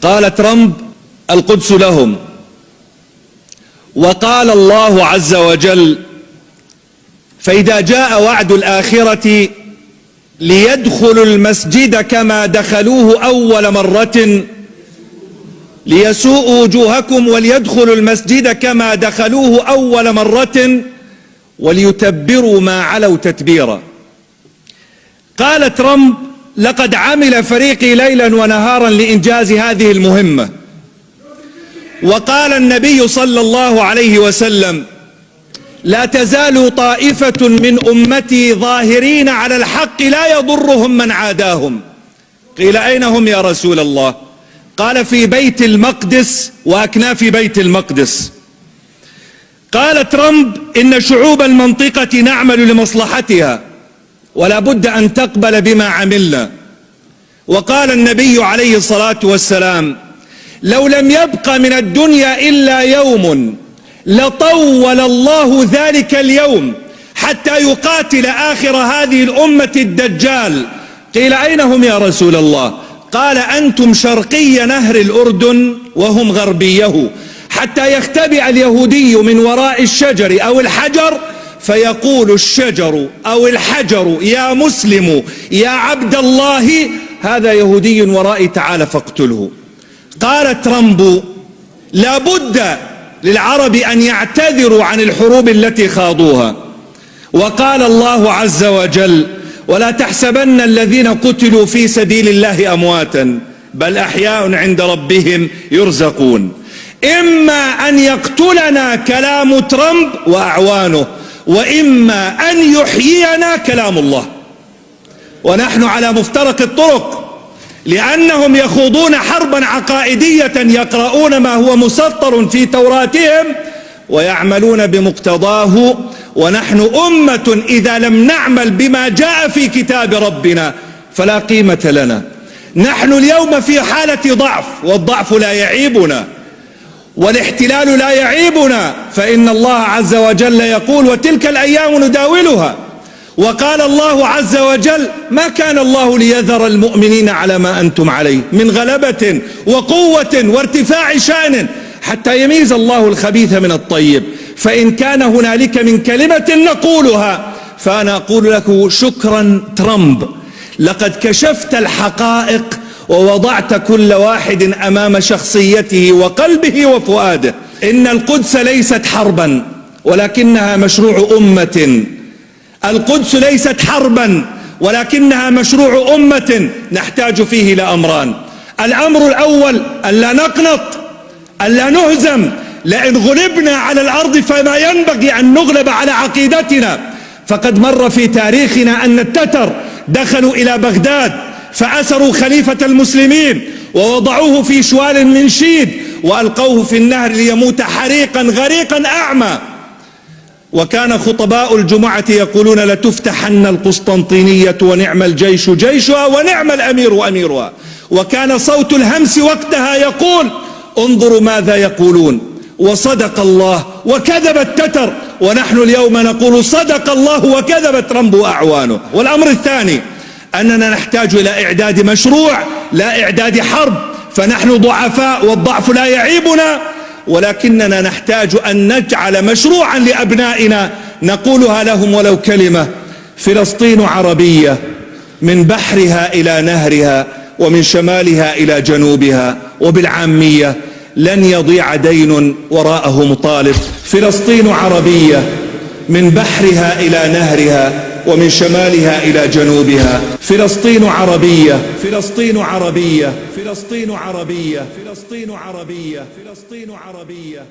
قال ترامب: القدس لهم. وقال الله عز وجل: فإذا جاء وعد الآخرة ليدخلوا المسجد كما دخلوه أول مرة ليسوءوا وجوهكم وليدخلوا المسجد كما دخلوه أول مرة وليتبروا ما علوا تتبيرا. قال ترامب: لقد عمل فريقي ليلا ونهارا لإنجاز هذه المهمة. وقال النبي صلى الله عليه وسلم: لا تزال طائفة من أمتي ظاهرين على الحق لا يضرهم من عاداهم. قيل: أين هم يا رسول الله؟ قال: في بيت المقدس وأكناف بيت المقدس. قال ترامب: إن شعوب المنطقة نعمل لمصلحتها ولا بد أن تقبل بما عملنا. وقال النبي عليه الصلاة والسلام: لو لم يبق من الدنيا إلا يوم لطول الله ذلك اليوم حتى يقاتل آخر هذه الأمة الدجال. قيل: أين هم يا رسول الله؟ قال: أنتم شرقي نهر الأردن وهم غربيه، حتى يختبئ اليهودي من وراء الشجر أو الحجر فيقول الشجر أو الحجر: يا مسلم يا عبد الله، هذا يهودي ورائي، تعال فاقتله. قال ترامب: لا بد للعرب أن يعتذروا عن الحروب التي خاضوها. وقال الله عز وجل: ولا تحسبن الذين قتلوا في سبيل الله أمواتا بل أحياء عند ربهم يرزقون. إما أن يقتلنا كلام ترامب وأعوانه، وإما أن يحيينا كلام الله. ونحن على مفترق الطرق، لأنهم يخوضون حربا عقائدية يقرؤون ما هو مسطر في توراتهم ويعملون بمقتضاه، ونحن أمة إذا لم نعمل بما جاء في كتاب ربنا فلا قيمة لنا. نحن اليوم في حالة ضعف، والضعف لا يعيبنا والاحتلال لا يعيبنا، فإن الله عز وجل يقول: وتلك الأيام نداولها. وقال الله عز وجل: ما كان الله ليذر المؤمنين على ما أنتم عليه من غلبة وقوة وارتفاع شأن حتى يميز الله الخبيث من الطيب. فإن كان هنالك من كلمة نقولها فأنا أقول لك: شكرا ترامب، لقد كشفت الحقائق ووضعت كل واحد أمام شخصيته وقلبه وفؤاده. إن القدس ليست حربا ولكنها مشروع أمة. القدس ليست حربا ولكنها مشروع أمة نحتاج فيه إلى أمران. الأمر الأول: ألا نقنط، ألا نهزم. لئن غلبنا على الأرض فما ينبغي أن نغلب على عقيدتنا. فقد مر في تاريخنا أن التتر دخلوا إلى بغداد فأسروا خليفة المسلمين ووضعوه في شوال من شيد وألقوه في النهر ليموت حريقا غريقا أعمى. وكان خطباء الجمعة يقولون: لتفتحن القسطنطينية ونعم الجيش جيشها ونعم الأمير أميرها. وكان صوت الهمس وقتها يقول: انظروا ماذا يقولون. وصدق الله وكذب التتر، ونحن اليوم نقول: صدق الله وكذب ترامب وأعوانه. والأمر الثاني: أننا نحتاج إلى إعداد مشروع لا إعداد حرب. فنحن ضعفاء والضعف لا يعيبنا، ولكننا نحتاج أن نجعل مشروعا لأبنائنا نقولها لهم ولو كلمة: فلسطين عربية من بحرها إلى نهرها ومن شمالها إلى جنوبها، وبالعامية: لن يضيع دين وراءه مطالب. فلسطين عربية من بحرها إلى نهرها ومن شمالها إلى جنوبها. فلسطين عربية، فلسطين عربية، فلسطين عربية، فلسطين عربية، فلسطين عربية.